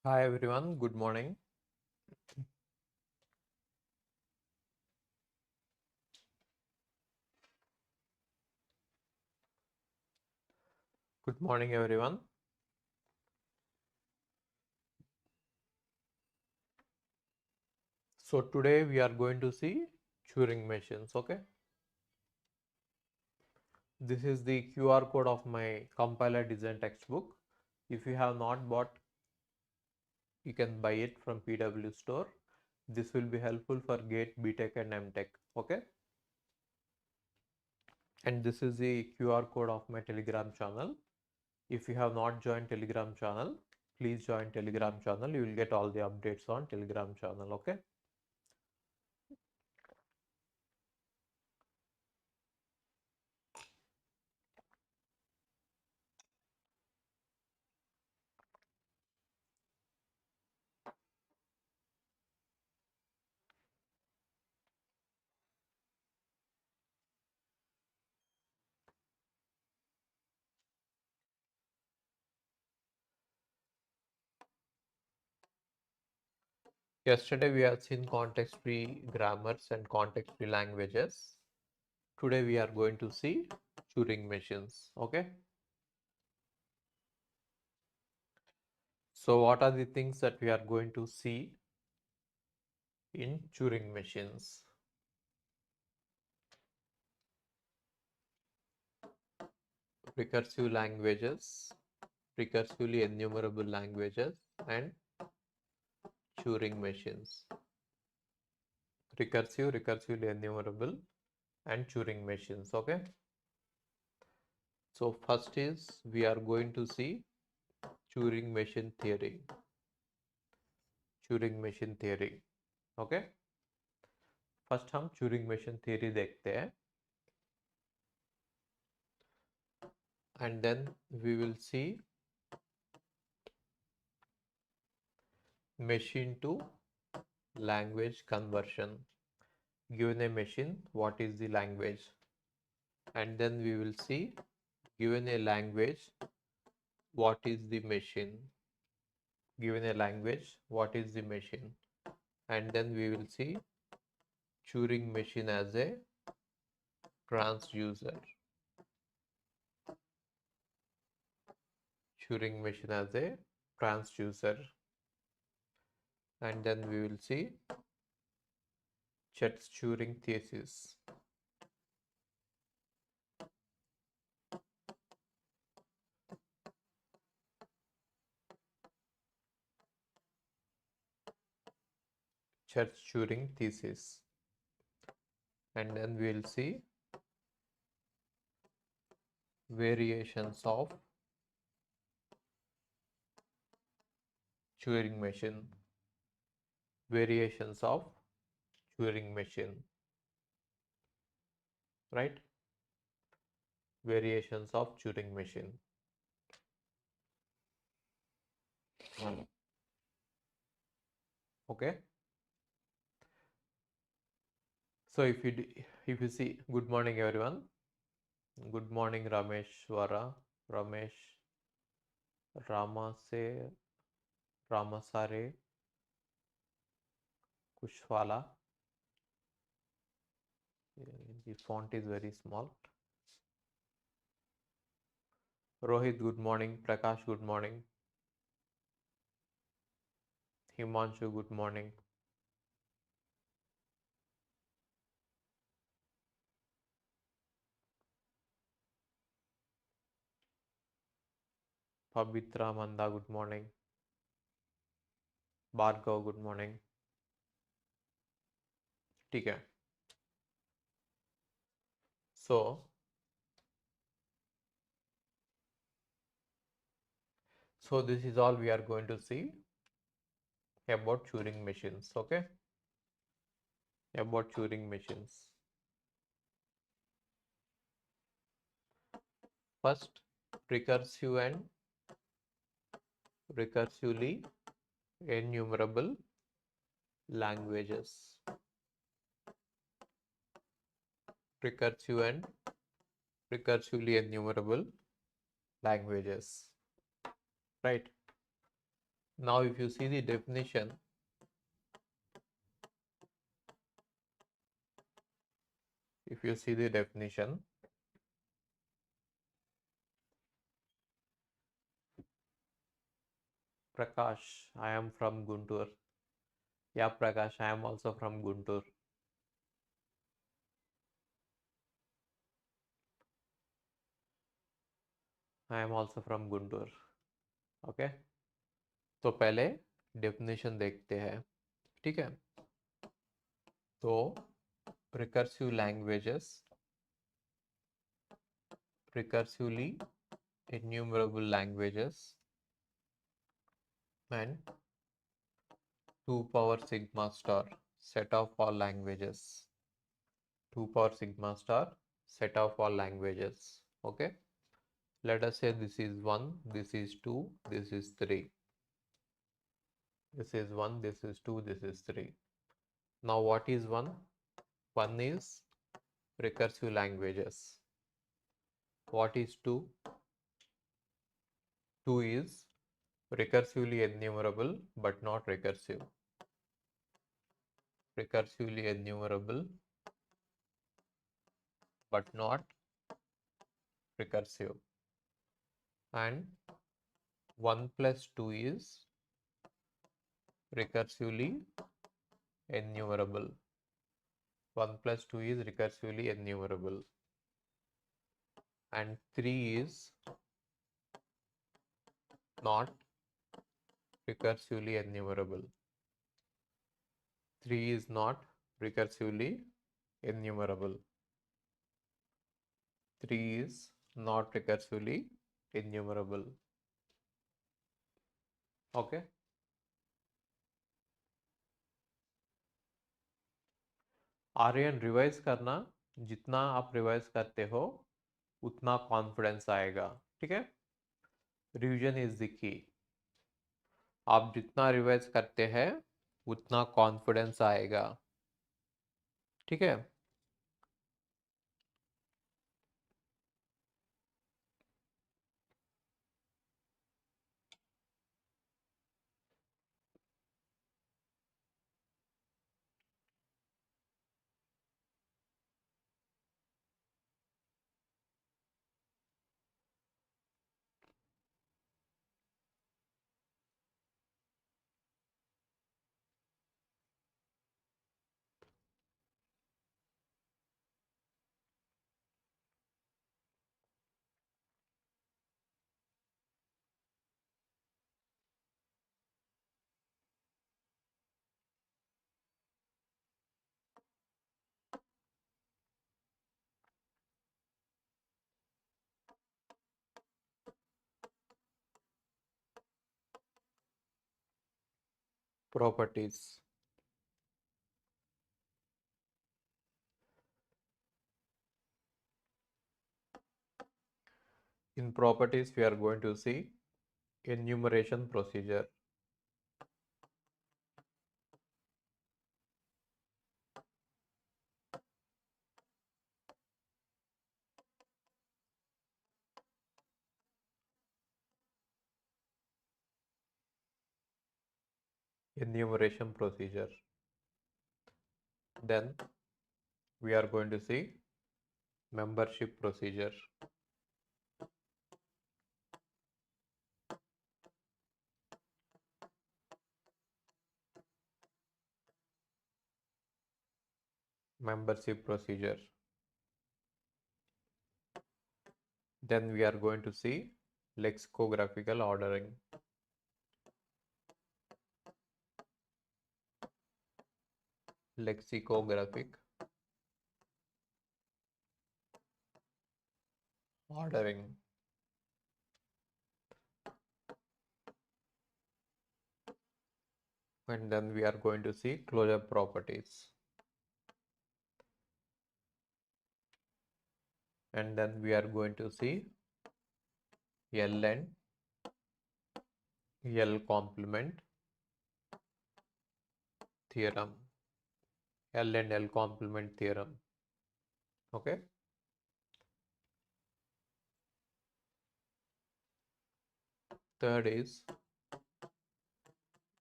Hi everyone, good morning. Good morning everyone. So today we are going to see Turing machines, okay? This is the QR code of my compiler design textbook. If you have not bought, you can buy it from PW store. This will be helpful for GATE, BTech and MTech, okay? And this is the QR code of my Telegram channel. If you have not joined Telegram channel, please join Telegram channel. You will get all the updates on Telegram channel, okay? Yesterday we have seen context-free grammars and context-free languages. Today we are going to see Turing machines. Okay. So what are the things that we are going to see in Turing machines? Recursive languages, recursively enumerable languages, and Turing machines. Recursive, recursively enumerable, and Turing machines. Okay. So first is we are going to see Turing machine theory. Turing machine theory. Okay. First हम Turing machine theory देखते हैं and then we will see machine to language conversion. Given a machine, what is the language? And then we will see, given a language, what is the machine? Given a language, what is the machine? And then we will see Turing machine as a transducer. Turing machine as a transducer. And then we will see Church-Turing Thesis. Church-Turing Thesis. And then we'll see variations of Turing machine. Variations of Turing machine. Right? Variations of Turing machine. Okay. So if you see, good morning everyone. Good morning Rameshwara, Ramesh, Ramase, Ramasare, Kushwala. The font is very small. Rohit, good morning. Prakash, good morning. Himanshu, good morning. Pavitra Manda, good morning. Bhargav, good morning. ठीक है. So this is all we are going to see about Turing machines. Okay. About Turing machines. First, recursive and recursively enumerable languages. Recursive and recursively enumerable languages. Right. Now if you see the definition, Prakash, I am from Guntur. Yeah, Prakash, I am also from Guntur. I am also from Guntur. Okay, तो पहले definition देखते हैं, ठीक है। तो recursive languages, recursively enumerable languages, and 2 power sigma star set of all languages. 2 power sigma star set of all languages. Okay, let us say this is 1, this is 2, this is 3. This is 1, this is 2, this is 3. Now what is 1? 1 is recursive languages. What is 2? 2 is recursively enumerable but not recursive. Recursively enumerable but not recursive. And 1 plus 2 is recursively enumerable. 1 plus 2 is recursively enumerable. And 3 is not recursively enumerable. 3 is not recursively enumerable. 3 is not recursively enumerable. Okay. Aryan revise करना, जितना आप revise करते हो उतना confidence आएगा, ठीक है। Revision is the key. आप जितना रिवाइज करते हैं उतना कॉन्फिडेंस आएगा, ठीक है। Properties. In properties, we are going to see enumeration procedure. Enumeration procedure. Then we are going to see membership procedure. Membership procedure. Then we are going to see lexicographical ordering. Lexicographic ordering. And then we are going to see closure properties. And then we are going to see L and L complement theorem. L and L complement theorem. Okay. Third is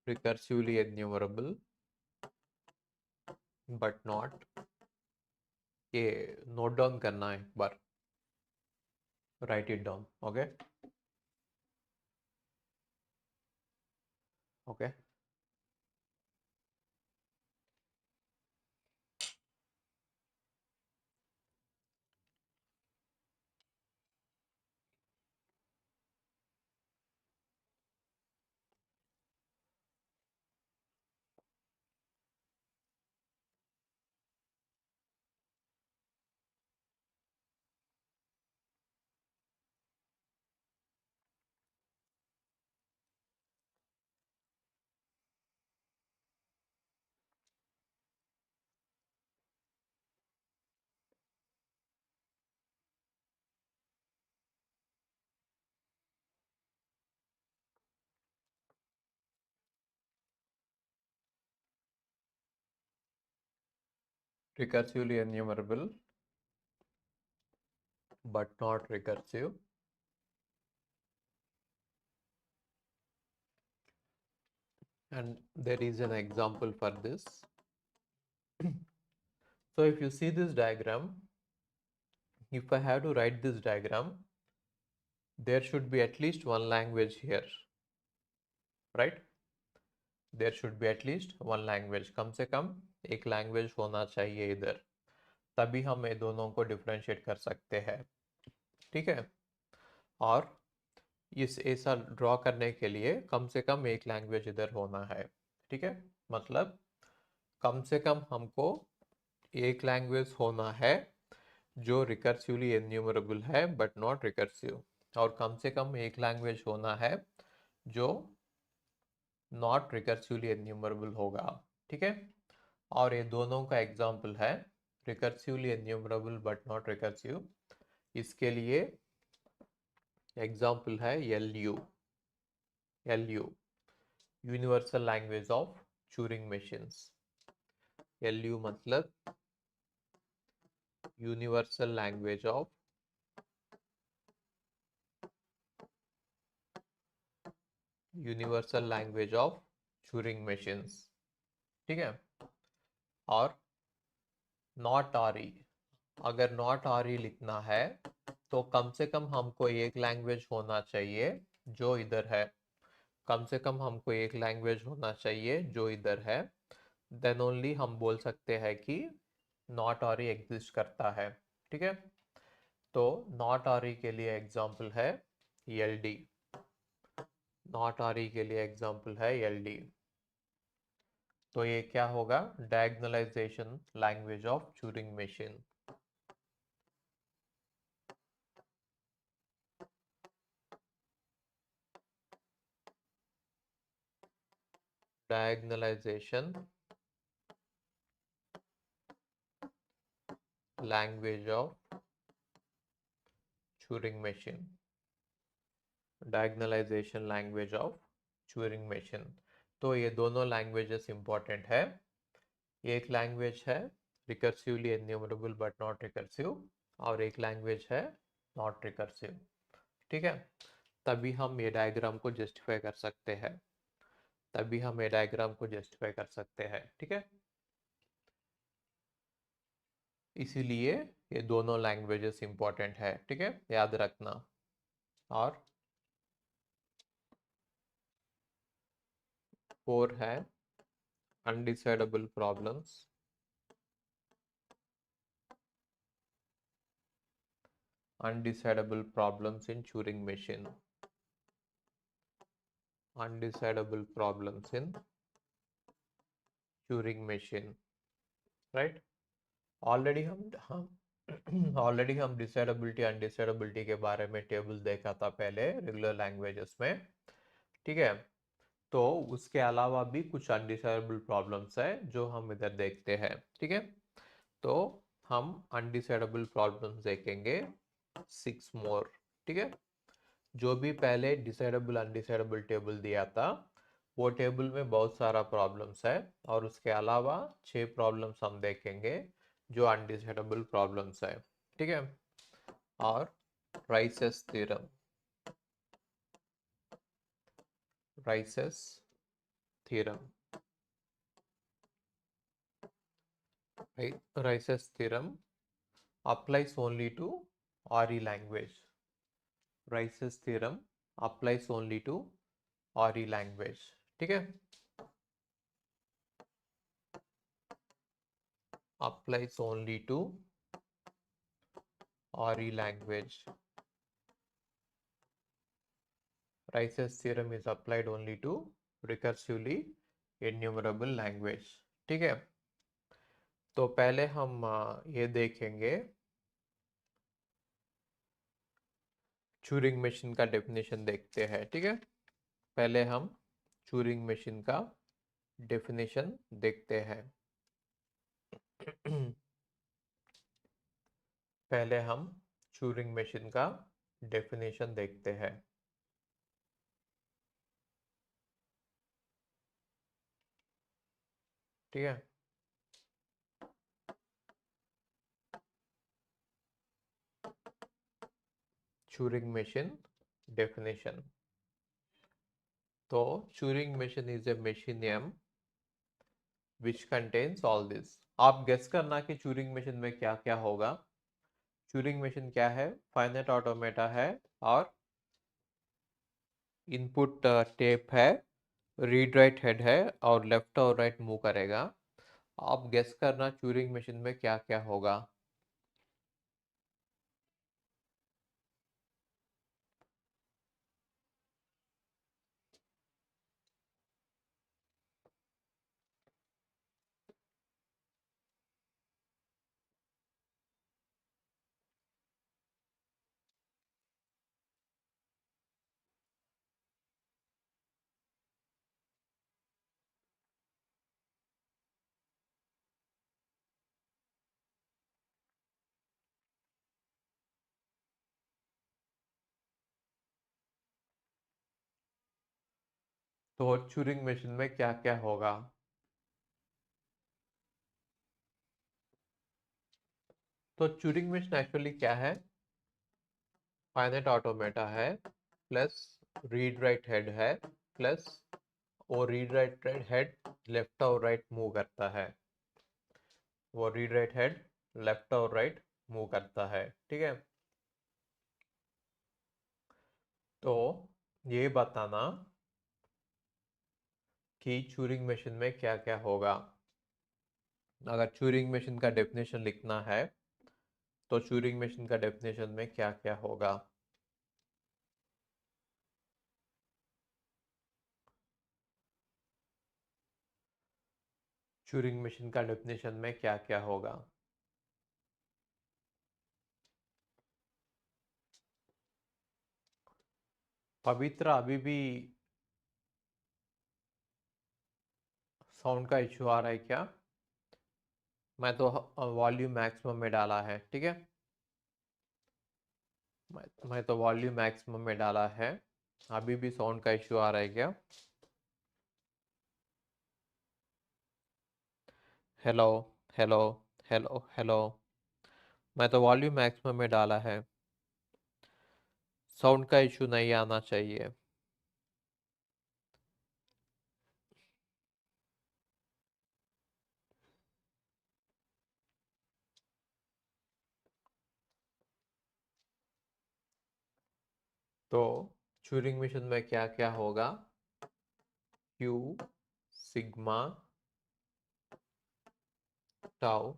recursively enumerable but not, ये note down करना है एक बार, write it down. Okay okay. Recursively enumerable but not recursive. And there is an example for this. So if you see this diagram, if I have to write this diagram, there should be at least one language here, right? There should be at least one language. कम से कम एक language होना चाहिए इधर, तभी हम ये दोनों को differentiate कर सकते हैं. ठीक है. और इस ऐसा ड्रॉ करने के लिए कम से कम एक लैंग्वेज इधर होना है. ठीक है. मतलब कम से कम हमको एक लैंग्वेज होना है जो रिकर्सिवली एन्यूमरेबल है बट नॉट रिकर्सिव, और कम से कम एक लैंग्वेज होना है जो नॉट रिकर्सिवली एन्यूमरेबल होगा. ठीक है. और ये दोनों का एग्जांपल है recursively enumerable but not recursive. इसके लिए एग्जांपल है LU. LU universal language of Turing machines. LU मतलब universal language of Turing machines. ठीक है. और नॉट RE, अगर नॉट RE लिखना है तो कम से कम हमको एक लैंग्वेज होना चाहिए जो इधर है. कम से कम हमको एक लैंग्वेज होना चाहिए जो इधर है, देन ओनली हम बोल सकते हैं कि नॉट RE एग्जिस्ट करता है. ठीक है. तो नॉट RE के लिए एग्जांपल है LD. नॉट RE के लिए एग्जांपल है LD. तो ये क्या होगा? Diagonalization language of Turing machine. Diagonalization language of Turing machine. Diagonalization language of Turing machine. तो ये दोनों लैंग्वेजेस इंपॉर्टेंट है. एक लैंग्वेज है recursively enumerable but not recursive, और एक लैंग्वेज है नॉट रिकर्सिव. ठीक है. तभी हम ये डायग्राम को जस्टिफाई कर सकते हैं. ठीक है. इसीलिए ये दोनों लैंग्वेजेस इंपॉर्टेंट है. ठीक है, याद रखना. और 4 है undecidable problems. Undecidable problems in Turing machine. Undecidable problems in Turing machine. Right? Already हम ऑलरेडी हम डिसाइडेबिलिटी अनडिसाइडेबिलिटी के बारे में टेबल देखा था पहले रेगुलर लैंग्वेजेस में. ठीक है. तो उसके अलावा भी कुछ अनडिसाइडेबल प्रॉब्लम्स है जो हम इधर देखते हैं. ठीक है. तो हम अनडिसाइडेबल प्रॉब्लम्स देखेंगे 6 मोर. ठीक है. जो भी पहले डिसाइडेबल अनडिसाइडेबल टेबल दिया था वो टेबल में बहुत सारा प्रॉब्लम्स है, और उसके अलावा 6 प्रॉब्लम्स हम देखेंगे जो अनडिसाइडेबल प्रॉब्लम्स है. ठीक है. और राइसेस theorem. राइसेस theorem. Right? Rice's theorem applies only to RE language. Rice's theorem applies only to RE language. ठीक है? Applies only to RE language. Rice's theorem is applied only to recursively enumerable language. ठीक है? तो पहले हम ये देखेंगे Turing machine का डेफिनेशन देखते हैं. ठीक है? पहले हम ट्यूरिंग मशीन का डेफिनेशन देखते हैं. पहले हम ट्यूरिंग मशीन का डेफिनेशन देखते हैं. ठीक है? Turing machine definition. तो Turing machine is a mechanism which contains all this. आप गेस करना कि ट्यूरिंग मशीन में क्या क्या होगा. ट्यूरिंग मशीन क्या है? फाइनाइट ऑटोमेटा है और इनपुट टेप है, रीड राइट हेड है और लेफ्ट और राइट मूव करेगा. आप गेस करना ट्यूरिंग मशीन में क्या क्या होगा. तो ट्यूरिंग मशीन में क्या क्या होगा. तो ट्यूरिंग मशीन एक्चुअली क्या है? फाइनाइट ऑटोमेटा है प्लस रीड राइट हेड है प्लस वो रीड राइट हेड लेफ्ट और राइट मूव करता है. वो रीड राइट हेड लेफ्ट और राइट मूव करता है. ठीक है? तो ये बताना कि ट्यूरिंग मशीन में क्या क्या होगा. अगर ट्यूरिंग मशीन का डेफिनेशन लिखना है तो ट्यूरिंग मशीन का डेफिनेशन में क्या क्या होगा. ट्यूरिंग मशीन का डेफिनेशन में क्या क्या होगा. पवित्र अभी भी साउंड का इश्यू आ रहा है क्या? मैं तो वॉल्यूम मैक्सिमम में डाला है. ठीक है? मैं तो वॉल्यूम मैक्सिमम में डाला है. अभी भी साउंड का इश्यू आ रहा है क्या? Hello hello hello hello. मैं तो वॉल्यूम मैक्सिमम में डाला है. साउंड का इश्यू नहीं आना चाहिए. तो ट्यूरिंग मशीन में क्या क्या होगा. Q sigma tau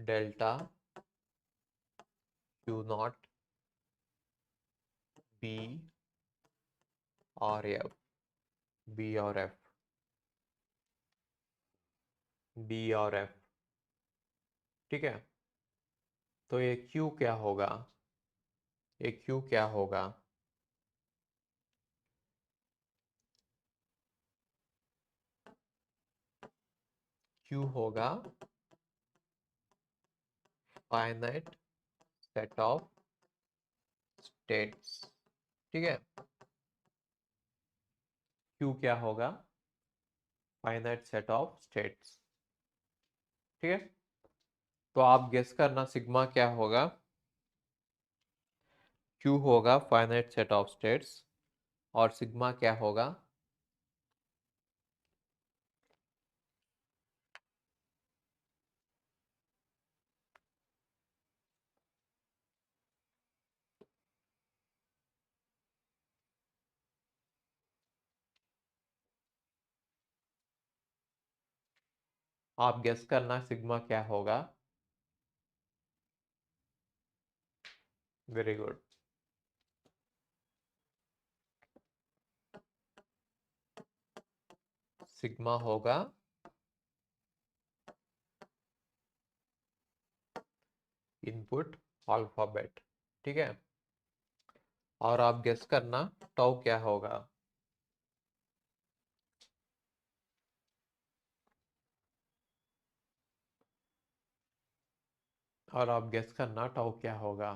delta Q not be और एफ. बी और एफ. बी और एफ. ठीक है? तो ये क्यू क्या होगा. ये क्यू क्या होगा. क्यू होगा फाइनाइट सेट ऑफ स्टेट्स. ठीक है? क्यू क्या होगा. Finite set of states. ठीक है? तो आप गेस करना सिग्मा क्या होगा. क्यू होगा फाइनाइट सेट ऑफ स्टेट्स और सिग्मा क्या होगा? आप गेस करना सिग्मा क्या होगा। Very good. सिग्मा होगा इनपुट अल्फाबेट। ठीक है, और आप गेस करना टाउ क्या होगा। और आप गेस करना टाउ क्या होगा।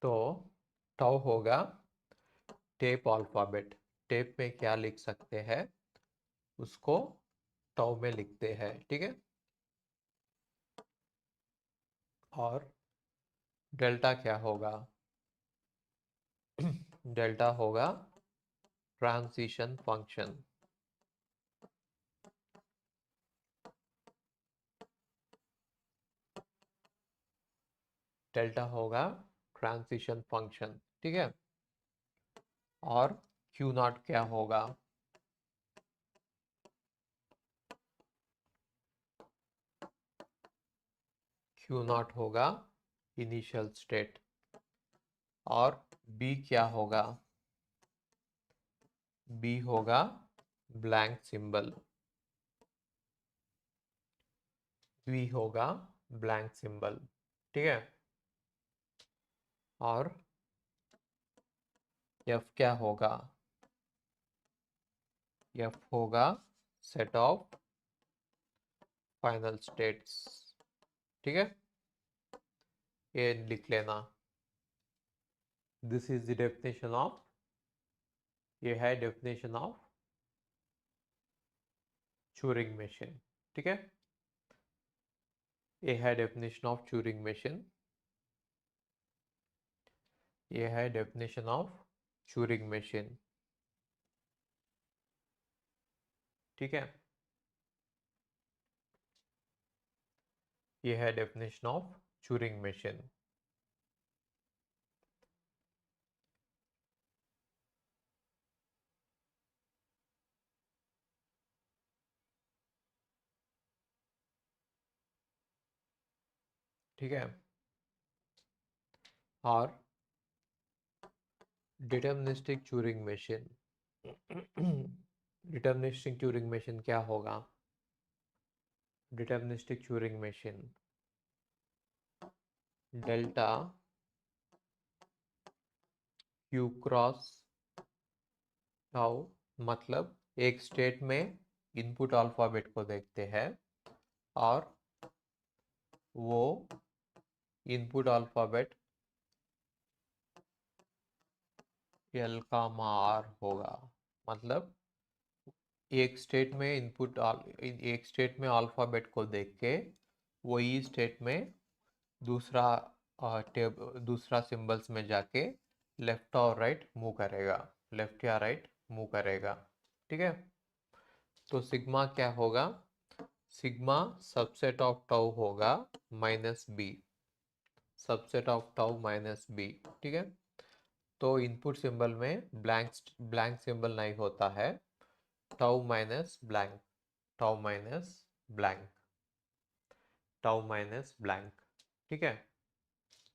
तो टाउ होगा टेप अल्फाबेट। टेप में क्या लिख सकते हैं उसको टाउ में लिखते हैं। ठीक है, और डेल्टा क्या होगा? डेल्टा होगा ट्रांजिशन फंक्शन। डेल्टा होगा ट्रांजिशन फंक्शन। ठीक है, और क्यू नॉट क्या होगा? क्यू नॉट होगा इनिशियल स्टेट। और बी क्या होगा? बी होगा ब्लैंक सिंबल। बी होगा ब्लैंक सिंबल। ठीक है, और एफ क्या होगा? एफ होगा सेट ऑफ फाइनल स्टेट्स। ठीक है, ये लिख लेना। This is the definition of, ये है डेफिनेशन ऑफ ट्यूरिंग मशीन। ठीक है, ये है डेफिनेशन ऑफ ट्यूरिंग मशीन। ये है डेफिनेशन ऑफ ट्यूरिंग मशीन। ठीक है, ये है डेफिनेशन ऑफ ट्यूरिंग मशीन। ठीक है, और deterministic Turing machine. Deterministic Turing machine क्या होगा? Deterministic Turing machine delta Q cross tau, मतलब एक स्टेट में इनपुट अल्फाबेट को देखते हैं और वो इनपुट अल्फाबेट एल का आर होगा। मतलब एक स्टेट में अल्फाबेट को देख के वही स्टेट में दूसरा दूसरा सिंबल्स में जाके लेफ्ट और राइट मूव करेगा, लेफ्ट या राइट मूव करेगा। ठीक है, तो सिग्मा क्या होगा? सिग्मा सबसेट ऑफ टाउ होगा minus B. Subset of tau minus B. ठीक है, तो इनपुट सिंबल में ब्लैंक सिंबल नहीं होता है। Tau minus blank, tau minus blank, tau minus blank. ठीक है,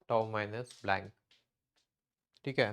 टाउ माइनस ब्लैंक। ठीक है,